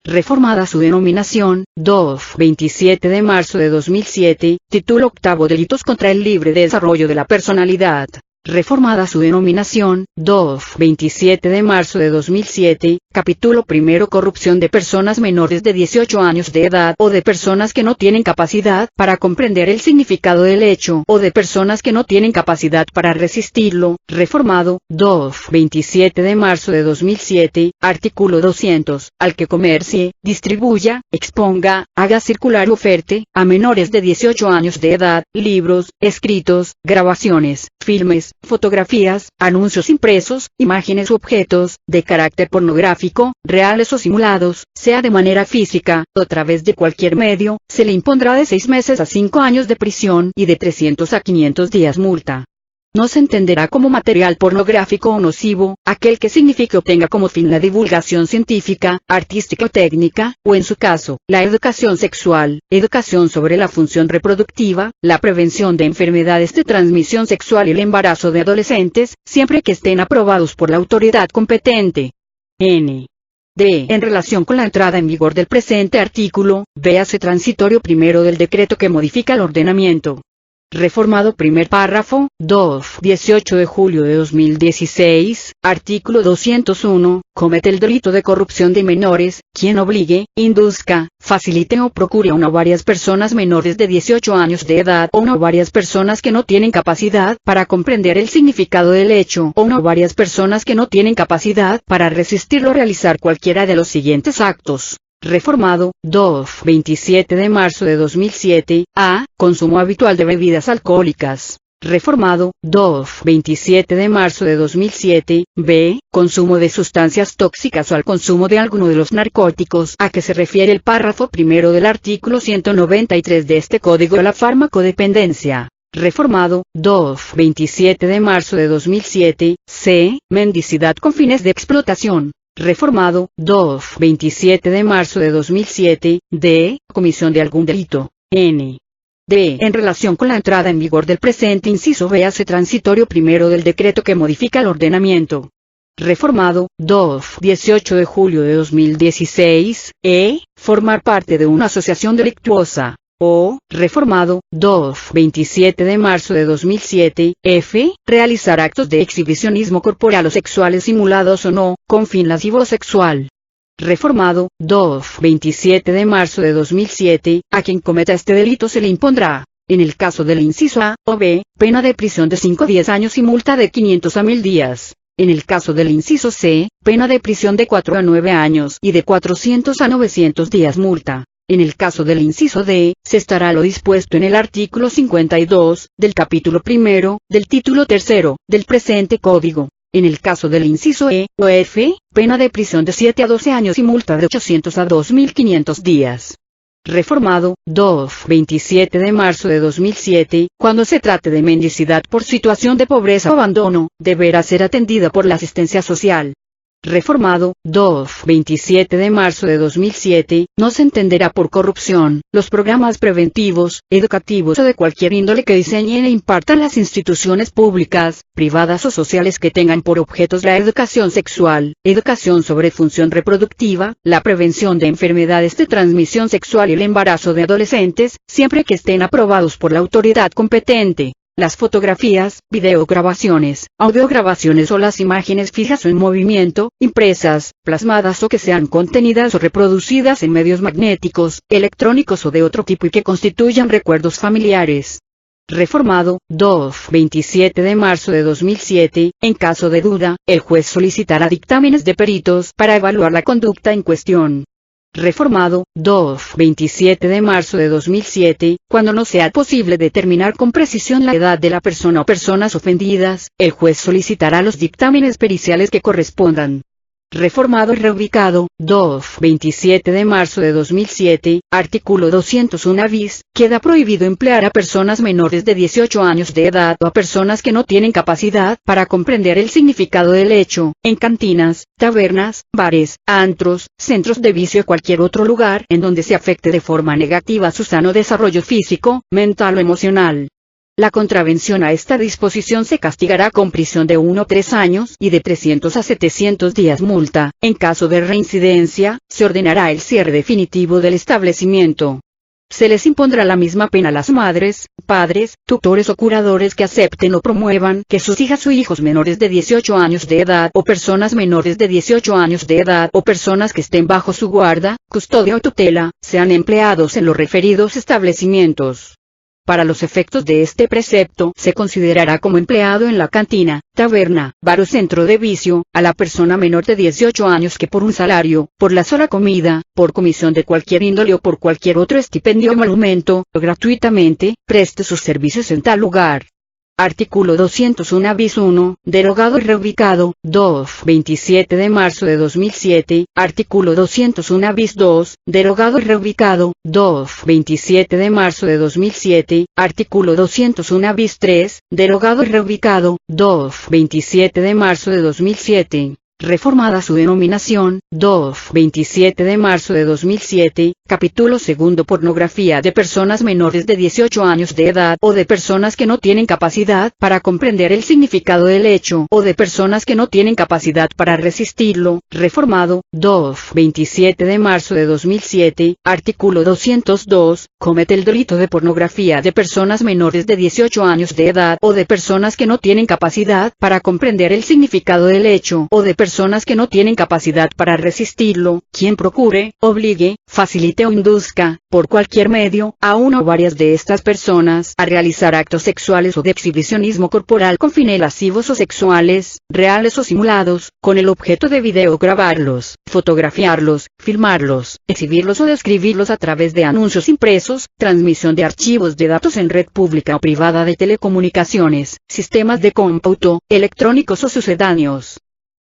Reformada su denominación, DOF, 27 de marzo de 2007, título octavo Delitos contra el libre desarrollo de la personalidad. Reformada su denominación, DOF, 27 de marzo de 2007, capítulo primero Corrupción de personas menores de 18 años de edad o de personas que no tienen capacidad para comprender el significado del hecho o de personas que no tienen capacidad para resistirlo. Reformado, DOF, 27 de marzo de 2007, artículo 200, al que comercie, distribuya, exponga, haga circular o oferte, a menores de 18 años de edad, libros, escritos, grabaciones, filmes, fotografías, anuncios impresos, imágenes u objetos, de carácter pornográfico, reales o simulados, sea de manera física, o a través de cualquier medio, se le impondrá de 6 meses a 5 años de prisión y de 300 a 500 días multa. No se entenderá como material pornográfico o nocivo, aquel que signifique o tenga como fin la divulgación científica, artística o técnica, o en su caso, la educación sexual, educación sobre la función reproductiva, la prevención de enfermedades de transmisión sexual y el embarazo de adolescentes, siempre que estén aprobados por la autoridad competente. N. D. En relación con la entrada en vigor del presente artículo, véase transitorio primero del decreto que modifica el ordenamiento. Reformado primer párrafo, DOF, 18 de julio de 2016, artículo 201, comete el delito de corrupción de menores, quien obligue, induzca, facilite o procure a una o varias personas menores de 18 años de edad o una o varias personas que no tienen capacidad para comprender el significado del hecho o una o varias personas que no tienen capacidad para resistirlo a realizar cualquiera de los siguientes actos. Reformado, DOF, 27 de marzo de 2007, A. Consumo habitual de bebidas alcohólicas. Reformado, DOF, 27 de marzo de 2007, B. Consumo de sustancias tóxicas o al consumo de alguno de los narcóticos a que se refiere el párrafo primero del artículo 193 de este Código de la Farmacodependencia. Reformado, DOF, 27 de marzo de 2007, C. Mendicidad con fines de explotación. Reformado, DOF, 27 de marzo de 2007, D. Comisión de algún delito. N. D. En relación con la entrada en vigor del presente inciso véase transitorio primero del decreto que modifica el ordenamiento. Reformado, DOF, 18 de julio de 2016, E. Formar parte de una asociación delictuosa. O. Reformado, DOF, 27 de marzo de 2007, F. Realizar actos de exhibicionismo corporal o sexuales simulados o no, con fin lascivo o sexual. Reformado, DOF, 27 de marzo de 2007, a quien cometa este delito se le impondrá, en el caso del inciso A o B, pena de prisión de 5 a 10 años y multa de 500 a 1000 días. En el caso del inciso C, pena de prisión de 4 a 9 años y de 400 a 900 días multa. En el caso del inciso D, se estará lo dispuesto en el artículo 52, del capítulo primero, del título tercero, del presente código. En el caso del inciso E o F, pena de prisión de 7 a 12 años y multa de 800 a 2500 días. Reformado, DOF, 27 de marzo de 2007, cuando se trate de mendicidad por situación de pobreza o abandono, deberá ser atendida por la asistencia social. Reformado, DOF, 27 de marzo de 2007, no se entenderá por corrupción, los programas preventivos, educativos o de cualquier índole que diseñen e impartan las instituciones públicas, privadas o sociales que tengan por objetos la educación sexual, educación sobre función reproductiva, la prevención de enfermedades de transmisión sexual y el embarazo de adolescentes, siempre que estén aprobados por la autoridad competente. Las fotografías, videograbaciones, audiograbaciones o las imágenes fijas o en movimiento, impresas, plasmadas o que sean contenidas o reproducidas en medios magnéticos, electrónicos o de otro tipo y que constituyan recuerdos familiares. Reformado, DOF, 27 de marzo de 2007, en caso de duda, el juez solicitará dictámenes de peritos para evaluar la conducta en cuestión. Reformado, DOF, 27 de marzo de 2007, cuando no sea posible determinar con precisión la edad de la persona o personas ofendidas, el juez solicitará los dictámenes periciales que correspondan. Reformado y reubicado, DOF, 27 de marzo de 2007, artículo 201 bis, queda prohibido emplear a personas menores de 18 años de edad o a personas que no tienen capacidad para comprender el significado del hecho, en cantinas, tabernas, bares, antros, centros de vicio o cualquier otro lugar en donde se afecte de forma negativa su sano desarrollo físico, mental o emocional. La contravención a esta disposición se castigará con prisión de 1 a 3 años y de 300 a 700 días multa. En caso de reincidencia, se ordenará el cierre definitivo del establecimiento. Se les impondrá la misma pena a las madres, padres, tutores o curadores que acepten o promuevan que sus hijas o hijos menores de 18 años de edad o personas menores de 18 años de edad o personas que estén bajo su guarda, custodia o tutela, sean empleados en los referidos establecimientos. Para los efectos de este precepto, se considerará como empleado en la cantina, taberna, bar o centro de vicio, a la persona menor de 18 años que por un salario, por la sola comida, por comisión de cualquier índole o por cualquier otro estipendio o emolumento, gratuitamente, preste sus servicios en tal lugar. Artículo 201 bis 1, derogado y reubicado, 2, 27 de marzo de 2007, artículo 201 bis 2, derogado y reubicado, 2, 27 de marzo de 2007, artículo 201 bis 3, derogado y reubicado, 2, 27 de marzo de 2007. Reformada su denominación, 2, 27 de marzo de 2007, capítulo 2 pornografía de personas menores de 18 años de edad o de personas que no tienen capacidad para comprender el significado del hecho o de personas que no tienen capacidad para resistirlo, reformado, 2, 27 de marzo de 2007, artículo 202, comete el delito de pornografía de personas menores de 18 años de edad o de personas que no tienen capacidad para comprender el significado del hecho o de personas que no tienen capacidad para resistirlo, quien procure, obligue, facilite o induzca, por cualquier medio, a una o varias de estas personas a realizar actos sexuales o de exhibicionismo corporal con fines lascivos o sexuales, reales o simulados, con el objeto de videograbarlos, fotografiarlos, filmarlos, exhibirlos o describirlos a través de anuncios impresos, transmisión de archivos de datos en red pública o privada de telecomunicaciones, sistemas de cómputo, electrónicos o sucedáneos.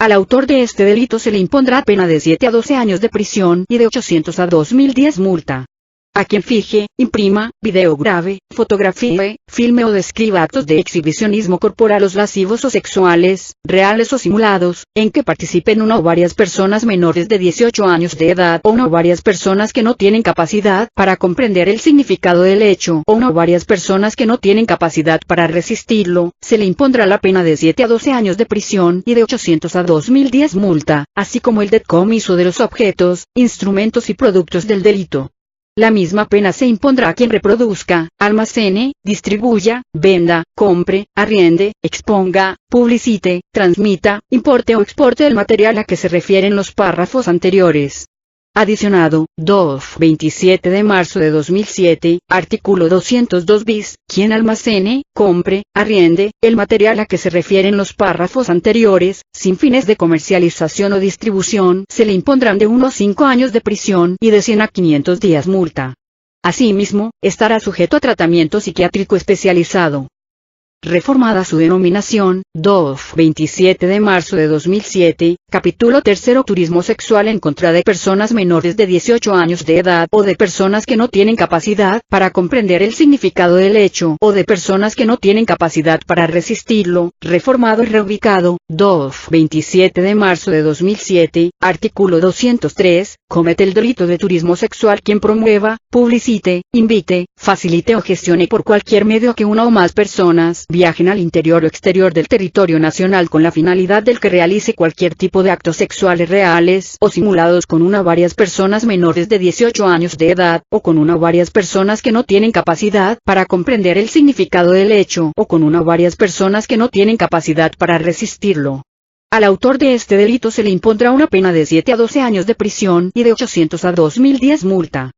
Al autor de este delito se le impondrá pena de 7 a 12 años de prisión y de 800 a 2010 multa. A quien fije, imprima, videograbe, fotografíe, filme o describa actos de exhibicionismo corporal o lascivos o sexuales, reales o simulados, en que participen una o varias personas menores de 18 años de edad o una o varias personas que no tienen capacidad para comprender el significado del hecho o una o varias personas que no tienen capacidad para resistirlo, se le impondrá la pena de 7 a 12 años de prisión y de 800 a 2010 multa, así como el decomiso de los objetos, instrumentos y productos del delito. La misma pena se impondrá a quien reproduzca, almacene, distribuya, venda, compre, arriende, exponga, publicite, transmita, importe o exporte el material a que se refieren los párrafos anteriores. Adicionado, 2, 27 de marzo de 2007, artículo 202 bis, quien almacene, compre, arriende, el material a que se refieren los párrafos anteriores, sin fines de comercialización o distribución, se le impondrán de 1 a 5 años de prisión y de 100 a 500 días multa. Asimismo, estará sujeto a tratamiento psiquiátrico especializado. Reformada su denominación, 2, 27 de marzo de 2007, capítulo 3 turismo sexual en contra de personas menores de 18 años de edad o de personas que no tienen capacidad para comprender el significado del hecho o de personas que no tienen capacidad para resistirlo, reformado y reubicado, 2, 27 de marzo de 2007, artículo 203, comete el delito de turismo sexual quien promueva, publicite, invite, facilite o gestione por cualquier medio que una o más personas viajen al interior o exterior del territorio nacional con la finalidad del que realice cualquier tipo de actos sexuales reales o simulados con una o varias personas menores de 18 años de edad o con una o varias personas que no tienen capacidad para comprender el significado del hecho o con una o varias personas que no tienen capacidad para resistirlo. Al autor de este delito se le impondrá una pena de 7 a 12 años de prisión y de 800 a 2010 multa.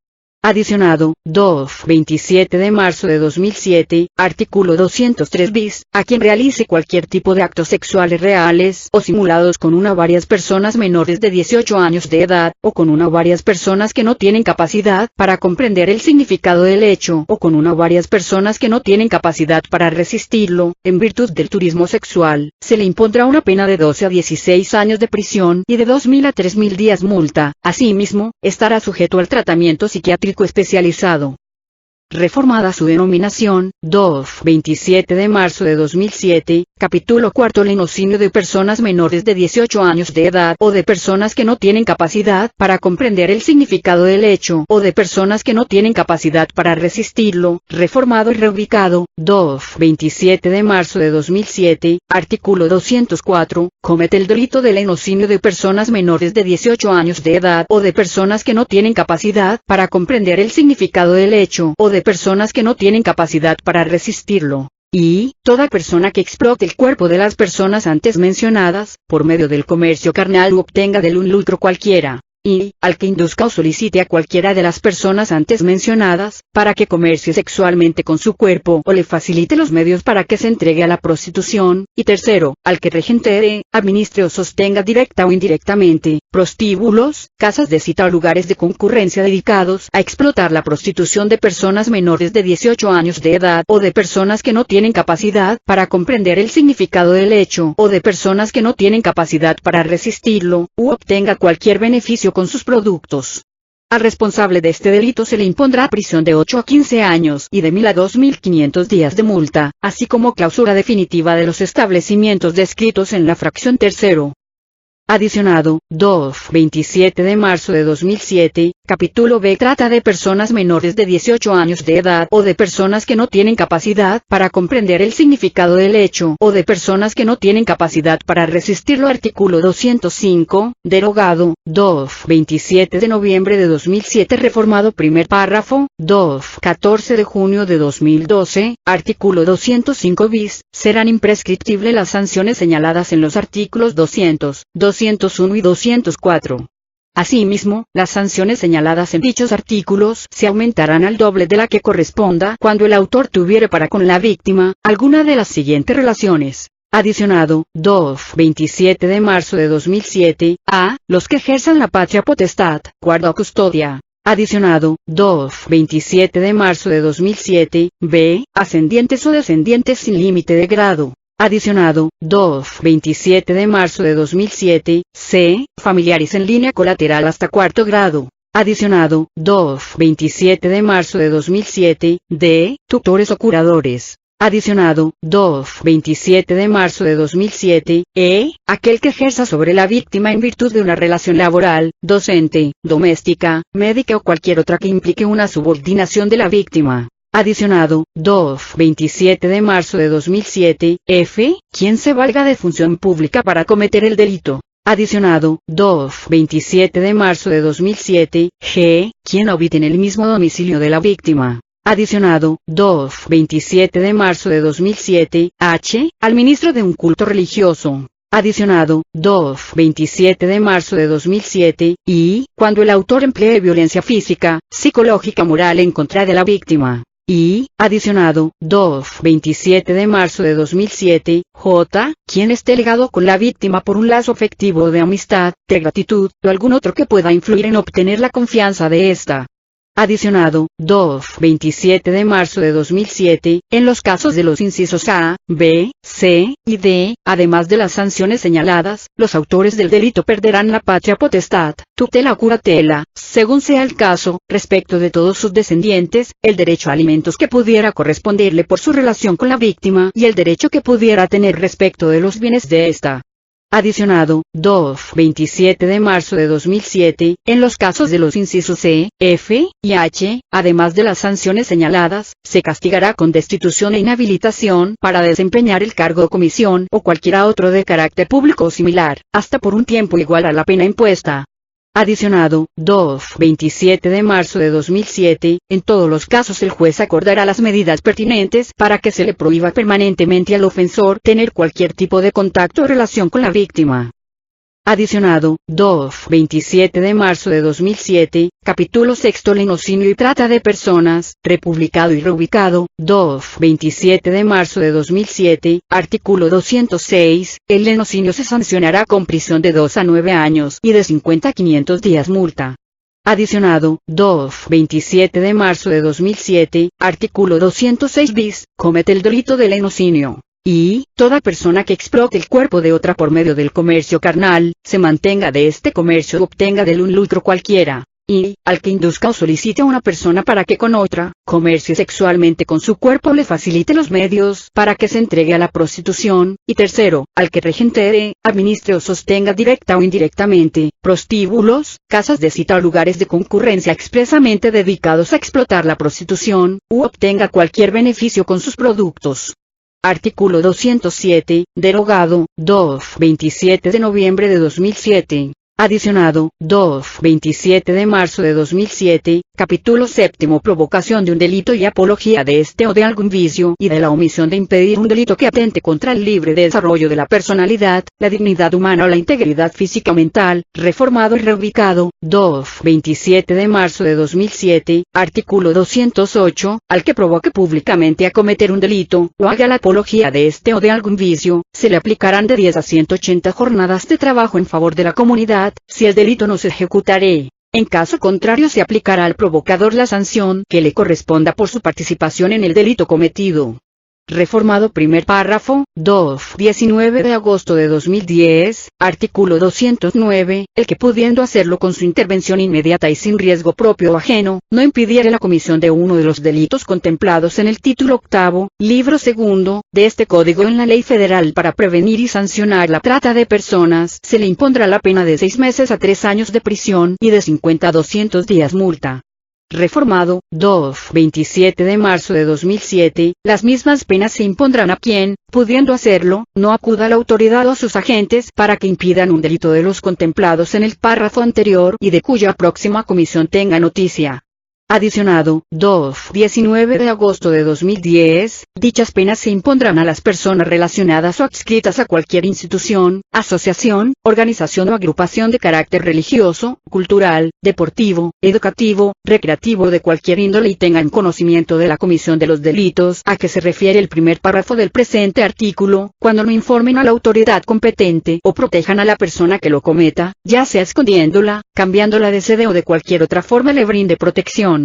Adicionado, 2, 27 de marzo de 2007, artículo 203 bis, a quien realice cualquier tipo de actos sexuales reales o simulados con una o varias personas menores de 18 años de edad, o con una o varias personas que no tienen capacidad para comprender el significado del hecho, o con una o varias personas que no tienen capacidad para resistirlo, en virtud del turismo sexual, se le impondrá una pena de 12 a 16 años de prisión y de 2.000 a 3.000 días multa. Asimismo, estará sujeto al tratamiento psiquiátrico especializado. reformada su denominación, 27 de marzo de 2007, capítulo cuarto lenocinio de personas menores de 18 años de edad o de personas que no tienen capacidad para comprender el significado del hecho o de personas que no tienen capacidad para resistirlo, reformado y reubicado, 27 de marzo de 2007, artículo 204, comete el delito de lenocinio de personas menores de 18 años de edad o de personas que no tienen capacidad para comprender el significado del hecho o de personas que no tienen capacidad para resistirlo. Y, toda persona que explote el cuerpo de las personas antes mencionadas, por medio del comercio carnal u obtenga de él un lucro cualquiera. Y, al que induzca o solicite a cualquiera de las personas antes mencionadas, para que comercie sexualmente con su cuerpo o le facilite los medios para que se entregue a la prostitución, y tercero, al que regentere, administre o sostenga directa o indirectamente, prostíbulos, casas de cita o lugares de concurrencia dedicados a explotar la prostitución de personas menores de 18 años de edad o de personas que no tienen capacidad para comprender el significado del hecho o de personas que no tienen capacidad para resistirlo, u obtenga cualquier beneficio con sus productos. Al responsable de este delito se le impondrá prisión de 8 a 15 años y de 1.000 a 2.500 días de multa, así como clausura definitiva de los establecimientos descritos en la fracción tercero. Adicionado, 27 de marzo de 2007, capítulo B trata de personas menores de 18 años de edad o de personas que no tienen capacidad para comprender el significado del hecho o de personas que no tienen capacidad para resistirlo. Artículo 205, derogado, 27 de noviembre de 2007 reformado primer párrafo, 14 de junio de 2012, artículo 205 bis, serán imprescriptibles las sanciones señaladas en los artículos 200, 201 y 204. Asimismo, las sanciones señaladas en dichos artículos se aumentarán al doble de la que corresponda cuando el autor tuviere para con la víctima alguna de las siguientes relaciones. Adicionado, 27 de marzo de 2007, a. los que ejerzan la patria potestad, guarda o custodia. Adicionado, 27 de marzo de 2007, b. ascendientes o descendientes sin límite de grado. Adicionado, 27 de marzo de 2007, c. familiares en línea colateral hasta cuarto grado. Adicionado, 27 de marzo de 2007, d. tutores o curadores. Adicionado, 27 de marzo de 2007, aquel que ejerza sobre la víctima en virtud de una relación laboral, docente, doméstica, médica o cualquier otra que implique una subordinación de la víctima. Adicionado, 27 de marzo de 2007, f. quien se valga de función pública para cometer el delito. Adicionado, 27 de marzo de 2007, g. quien habite en el mismo domicilio de la víctima. Adicionado, 27 de marzo de 2007, h. al ministro de un culto religioso. Adicionado, 27 de marzo de 2007, y, cuando el autor emplee violencia física, psicológica, moral en contra de la víctima. Y, adicionado, 27 de marzo de 2007, j. quien esté ligado con la víctima por un lazo afectivo de amistad, de gratitud, o algún otro que pueda influir en obtener la confianza de ésta. Adicionado, 27 de marzo de 2007, en los casos de los incisos A, B, C, y D, además de las sanciones señaladas, los autores del delito perderán la patria potestad, tutela o curatela, según sea el caso, respecto de todos sus descendientes, el derecho a alimentos que pudiera corresponderle por su relación con la víctima y el derecho que pudiera tener respecto de los bienes de ésta. Adicionado, 27 de marzo de 2007, en los casos de los incisos C, F, y H, además de las sanciones señaladas, se castigará con destitución e inhabilitación para desempeñar el cargo o comisión o cualquiera otro de carácter público o similar, hasta por un tiempo igual a la pena impuesta. Adicionado, 27 de marzo de 2007, en todos los casos el juez acordará las medidas pertinentes para que se le prohíba permanentemente al ofensor tener cualquier tipo de contacto o relación con la víctima. Adicionado, 27 de marzo de 2007, capítulo sexto lenocinio y trata de personas, republicado y reubicado, 27 de marzo de 2007, artículo 206, el lenocinio se sancionará con prisión de 2 a 9 años y de 50 a 500 días multa. Adicionado, 27 de marzo de 2007, artículo 206 bis, comete el delito de lenocinio. Y, toda persona que explote el cuerpo de otra por medio del comercio carnal, se mantenga de este comercio o obtenga de él un lucro cualquiera. y, al que induzca o solicite a una persona para que con otra, comercie sexualmente con su cuerpo o le facilite los medios para que se entregue a la prostitución, y tercero, al que regentere, administre o sostenga directa o indirectamente, prostíbulos, casas de cita o lugares de concurrencia expresamente dedicados a explotar la prostitución, u obtenga cualquier beneficio con sus productos. Artículo 207, derogado, 27 de noviembre de 2007. Adicionado, 27 de marzo de 2007, capítulo 7, provocación de un delito y apología de este o de algún vicio y de la omisión de impedir un delito que atente contra el libre desarrollo de la personalidad, la dignidad humana o la integridad física o mental, reformado y reubicado, 27 de marzo de 2007, artículo 208, al que provoque públicamente a cometer un delito, o haga la apología de este o de algún vicio, se le aplicarán de 10 a 180 jornadas de trabajo en favor de la comunidad, si el delito no se ejecutará. En caso contrario se aplicará al provocador la sanción que le corresponda por su participación en el delito cometido. Reformado primer párrafo, 19 de agosto de 2010, artículo 209, el que pudiendo hacerlo con su intervención inmediata y sin riesgo propio o ajeno, no impidiere la comisión de uno de los delitos contemplados en el título octavo, libro segundo, de este código en la ley federal para prevenir y sancionar la trata de personas, se le impondrá la pena de 6 meses a 3 años de prisión y de 50 a 200 días multa. Reformado, 27 de marzo de 2007, las mismas penas se impondrán a quien, pudiendo hacerlo, no acuda a la autoridad o a sus agentes para que impidan un delito de los contemplados en el párrafo anterior y de cuya próxima comisión tenga noticia. Adicionado, 19 de agosto de 2010, dichas penas se impondrán a las personas relacionadas o adscritas a cualquier institución, asociación, organización o agrupación de carácter religioso, cultural, deportivo, educativo, recreativo de cualquier índole y tengan conocimiento de la comisión de los delitos a que se refiere el primer párrafo del presente artículo, cuando no informen a la autoridad competente o protejan a la persona que lo cometa, ya sea escondiéndola, cambiándola de sede o de cualquier otra forma le brinde protección.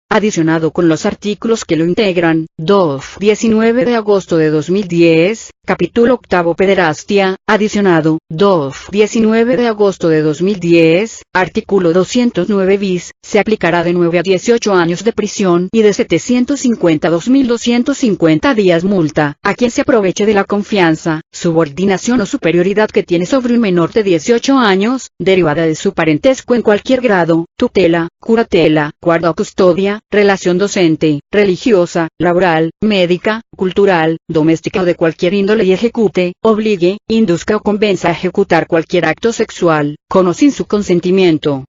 Adicionado con los artículos que lo integran, 19 de agosto de 2010, capítulo octavo pederastia, adicionado, 19 de agosto de 2010, artículo 209 bis, se aplicará de 9 a 18 años de prisión y de 750 a 2.250 días multa, a quien se aproveche de la confianza, subordinación o superioridad que tiene sobre un menor de 18 años, derivada de su parentesco en cualquier grado, tutela, curatela, guarda o custodia, relación docente, religiosa, laboral, médica, cultural, doméstica o de cualquier índole y ejecute, obligue, induzca o convenza a ejecutar cualquier acto sexual, con o sin su consentimiento.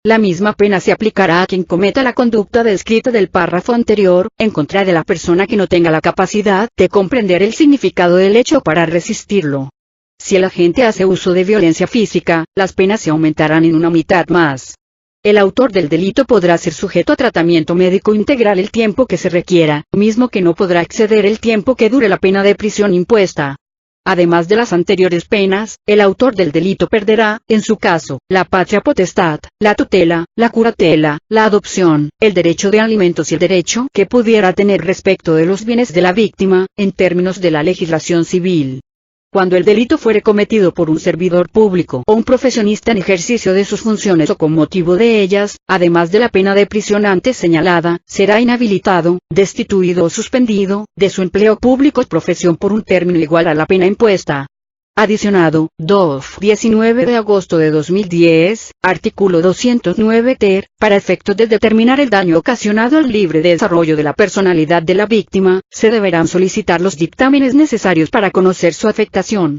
La misma pena se aplicará a quien cometa la conducta descrita del párrafo anterior, en contra de la persona que no tenga la capacidad de comprender el significado del hecho para resistirlo. Si el agente hace uso de violencia física, las penas se aumentarán en una mitad más. El autor del delito podrá ser sujeto a tratamiento médico integral el tiempo que se requiera, mismo que no podrá exceder el tiempo que dure la pena de prisión impuesta. Además de las anteriores penas, el autor del delito perderá, en su caso, la patria potestad, la tutela, la curatela, la adopción, el derecho de alimentos y el derecho que pudiera tener respecto de los bienes de la víctima, en términos de la legislación civil. Cuando el delito fuere cometido por un servidor público o un profesionista en ejercicio de sus funciones o con motivo de ellas, además de la pena de prisión antes señalada, será inhabilitado, destituido o suspendido de su empleo público o profesión por un término igual a la pena impuesta. Adicionado, 19 de agosto de 2010, artículo 209 ter, para efectos de determinar el daño ocasionado al libre desarrollo de la personalidad de la víctima, se deberán solicitar los dictámenes necesarios para conocer su afectación.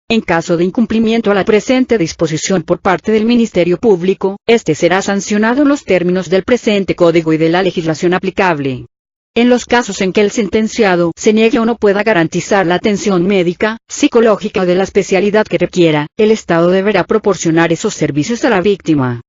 En caso de incumplimiento a la presente disposición por parte del Ministerio Público, este será sancionado en los términos del presente código y de la legislación aplicable. En los casos en que el sentenciado se niegue o no pueda garantizar la atención médica, psicológica o de la especialidad que requiera, el Estado deberá proporcionar esos servicios a la víctima.